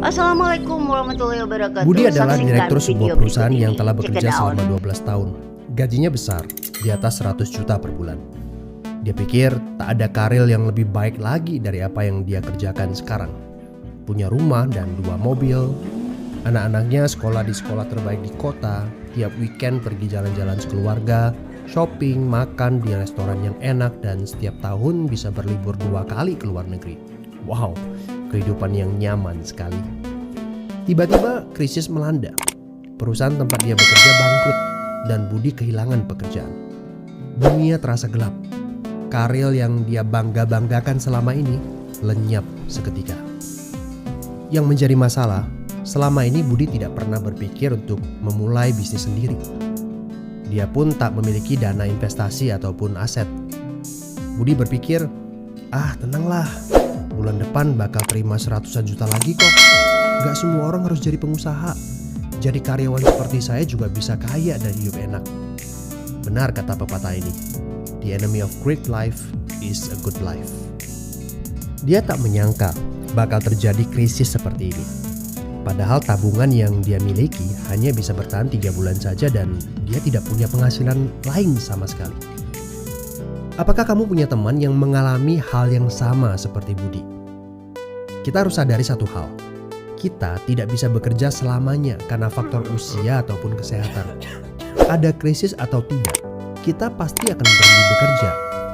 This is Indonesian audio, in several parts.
Assalamualaikum warahmatullahi wabarakatuh. Budi adalah Saksikan direktur video sebuah berikut perusahaan ini. yang telah Check bekerja it out. selama 12 tahun. Gajinya besar, di atas 100 juta per bulan. Dia pikir tak ada karir yang lebih baik lagi dari apa yang dia kerjakan sekarang. Punya rumah dan 2 mobil. Anak-anaknya sekolah di sekolah terbaik di kota. Tiap weekend pergi jalan-jalan sekeluarga, shopping, makan di restoran yang enak, dan setiap tahun bisa berlibur 2 kali ke luar negeri. Wow, kehidupan yang nyaman sekali. Tiba-tiba krisis melanda. Perusahaan tempat dia bekerja bangkrut dan Budi kehilangan pekerjaan. Dunia terasa gelap. Karir yang dia bangga-banggakan selama ini lenyap seketika. Yang menjadi masalah, selama ini Budi tidak pernah berpikir untuk memulai bisnis sendiri. Dia pun tak memiliki dana investasi ataupun aset. Budi berpikir, tenanglah, bulan depan bakal terima 100-an juta lagi kok. Gak semua orang harus jadi pengusaha. Jadi karyawan seperti saya juga bisa kaya dan hidup enak. Benar kata pepatah ini, the enemy of great life is a good life. Dia tak menyangka bakal terjadi krisis seperti ini. Padahal tabungan yang dia miliki hanya bisa bertahan 3 bulan saja dan dia tidak punya penghasilan lain sama sekali. Apakah kamu punya teman yang mengalami hal yang sama seperti Budi? Kita harus sadari satu hal. Kita tidak bisa bekerja selamanya karena faktor usia ataupun kesehatan. Ada krisis atau tidak, kita pasti akan berhenti bekerja.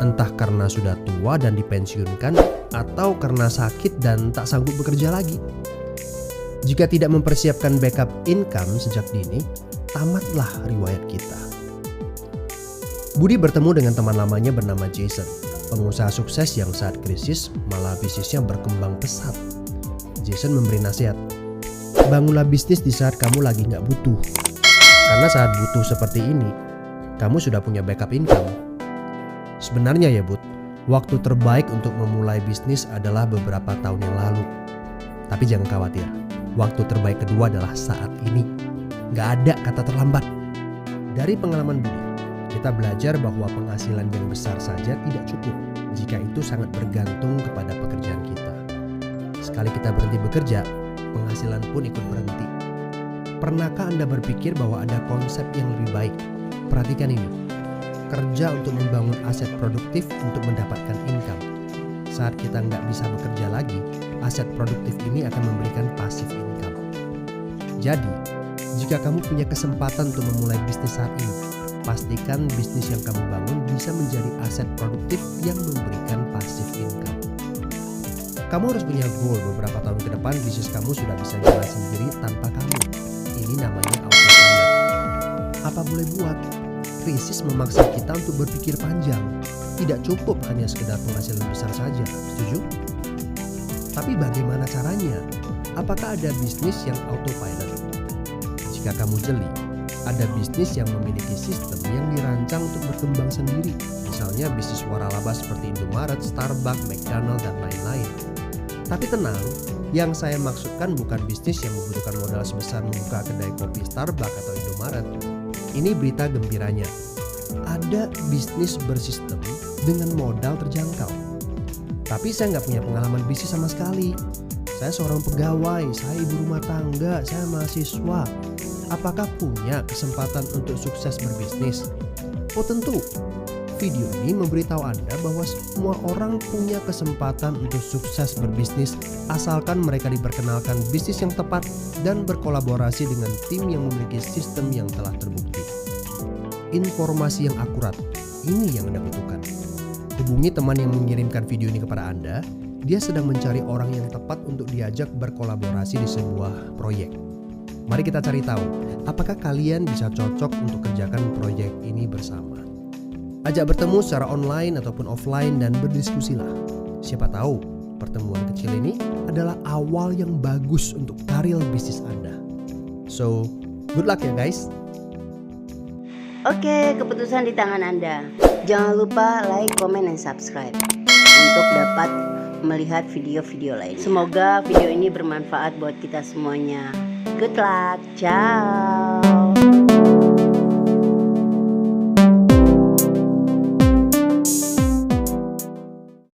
Entah karena sudah tua dan dipensiunkan, atau karena sakit dan tak sanggup bekerja lagi. Jika tidak mempersiapkan backup income sejak dini, tamatlah riwayat kita. Budi bertemu dengan teman lamanya bernama Jason, pengusaha sukses yang saat krisis malah bisnisnya berkembang pesat. Jason memberi nasihat, bangunlah bisnis di saat kamu lagi gak butuh. Karena saat butuh seperti ini, kamu sudah punya backup income. Sebenarnya ya Bud, waktu terbaik untuk memulai bisnis adalah beberapa tahun yang lalu. Tapi jangan khawatir, waktu terbaik kedua adalah saat ini. Gak ada kata terlambat. Dari pengalaman Budi, kita belajar bahwa penghasilan yang besar saja tidak cukup jika itu sangat bergantung kepada pekerjaan kita. Sekali kita berhenti bekerja, penghasilan pun ikut berhenti. Pernahkah Anda berpikir bahwa ada konsep yang lebih baik? Perhatikan ini. Kerja untuk membangun aset produktif untuk mendapatkan income. Saat kita nggak bisa bekerja lagi, aset produktif ini akan memberikan passive income. Jadi, jika kamu punya kesempatan untuk memulai bisnis saat ini, pastikan bisnis yang kamu bangun bisa menjadi aset produktif yang memberikan passive income. Kamu harus punya goal beberapa tahun ke depan bisnis kamu sudah bisa jalan sendiri tanpa kamu. Ini namanya autopilot. Apa boleh buat? Krisis memaksa kita untuk berpikir panjang. Tidak cukup hanya sekedar penghasilan besar saja, setuju? Tapi bagaimana caranya? Apakah ada bisnis yang autopilot? Jika kamu jeli, ada bisnis yang memiliki sistem yang dirancang untuk berkembang sendiri. Misalnya bisnis waralaba seperti Indomaret, Starbucks, McDonald, dan lain-lain. Tapi tenang, yang saya maksudkan bukan bisnis yang membutuhkan modal sebesar membuka kedai kopi Starbucks atau Indomaret. Ini berita gembiranya. Ada bisnis bersistem dengan modal terjangkau. Tapi saya nggak punya pengalaman bisnis sama sekali. Saya seorang pegawai, saya ibu rumah tangga, saya mahasiswa. Apakah punya kesempatan untuk sukses berbisnis? Oh tentu. Video ini memberitahu Anda bahwa semua orang punya kesempatan untuk sukses berbisnis asalkan mereka diperkenalkan bisnis yang tepat dan berkolaborasi dengan tim yang memiliki sistem yang telah terbukti. Informasi yang akurat, ini yang Anda butuhkan. Hubungi teman yang mengirimkan video ini kepada Anda. Dia sedang mencari orang yang tepat untuk diajak berkolaborasi di sebuah proyek. Mari kita cari tahu, apakah kalian bisa cocok untuk kerjakan proyek ini bersama. Ajak bertemu secara online ataupun offline dan berdiskusilah. Siapa tahu pertemuan kecil ini adalah awal yang bagus untuk karir bisnis Anda. So, good luck ya guys. Oke, keputusan di tangan Anda. Jangan lupa like, comment, dan subscribe untuk dapat melihat video-video lain. Semoga video ini bermanfaat buat kita semuanya. Good luck, ciao.